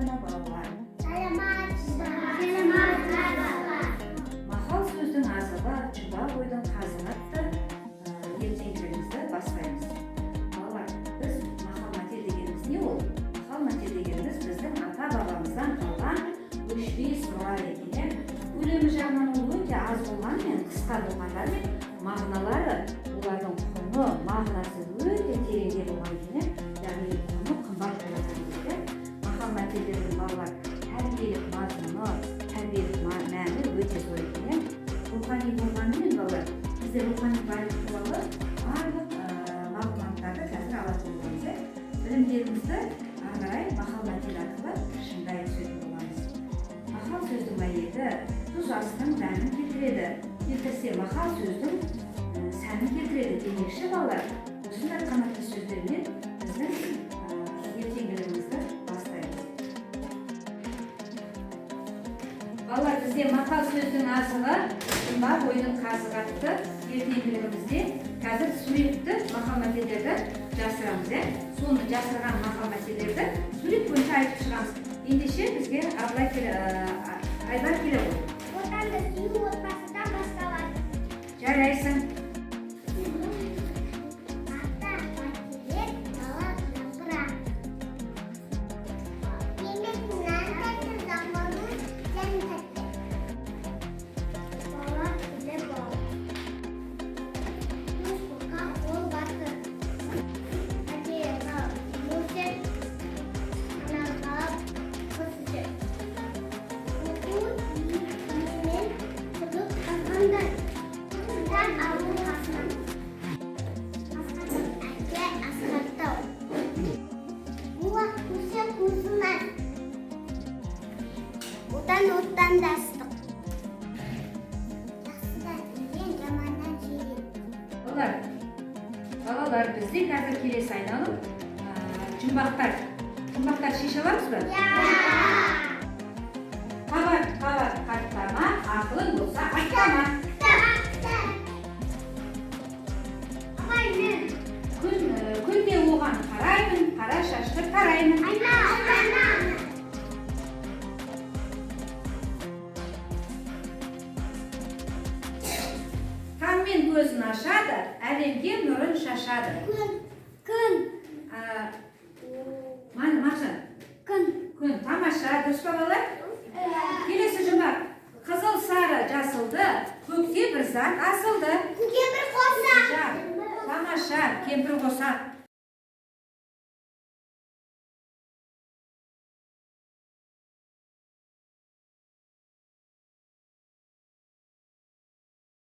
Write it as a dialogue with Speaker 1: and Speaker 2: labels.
Speaker 1: саламатсыздарбы балалар? Мақал сөздің азығы, жұба ойдың қазығы атты ертеңгілерімізді бастаймыз. Балалар, біз мақал мәтел дегеніміз не ол? Мақал мәтел дегеніміз біздің ата-бабамыздан қалған өшпес мұра екен. Көлемі жағынан ол өте аз болғанмен, қысқа болғандармен, мағыналары, олардың құны, мағынасы өте тереңде болған екен. Яғни құны қымбат болған екен. Мақал мәтелдердің балалар тәрбиелік мазмұны, тәрбиелік мәні өте зор екен. Рухани болғанымен балалар, бізде рухани байлық туралы барлық мағлұматтарды қазір алатын боламыз. Білімдерімізді ары қарай мақал мәтел арқылы шыңдай түсетін боламыз. Мақал сөздің мәйеті тұз астың дәмін келтіреді. Келтірсе мақал сөздің сәнін келтіреді демекші балалар. Осындай қанатты сөздермен біздің ертеңгілерімізді бастаймыз. Балалар, бізде мақал сөздің азығы, жұмбақ ойдың қазығы атты ертеңгілерімізде қазір суретті мақал мәтелдерді жасырамыз. Соны жасырған мақал мәтелдерді сурет бойынша айтып шығамыз. Ендеше бізге Айдар келе ғой.
Speaker 2: Отанды сүю отбасыдан басталады.
Speaker 1: Жарайсың.
Speaker 2: Ата бәйтерек, бала жапырақ. Еңбектің тәтті, заманның сән тәтті. Бала тілі бол. Көз қоқа қол басы. Әдеяға мөлшер, анаға қыз жер. Оқу үйінен құдық қазғандай. Құдықтан алу қасынан. Асқардың әке асқақтау. Буақ көсе көзінен. Оттан да ыстық. Жақсыдан үйрен, жаманнан жирен.
Speaker 1: Балалар, бізде қазір келесі айналып жұмбақтар шеше аламыз ба? Қабат қаттама, ақылың болса аттама. Күнде оған қараймын, қара шашты қараймын. Таңмен көзін ашады, әлемге нұрын шашады.
Speaker 2: Күн.
Speaker 1: Мақсат. Күн. Тамаша, дұрыс па балалар? Келесі жұмбақ. Қызыл сары жасылды, көкте бір зат асылды.
Speaker 2: Кемпір қоса.
Speaker 1: Тамаша, кемпір қоса.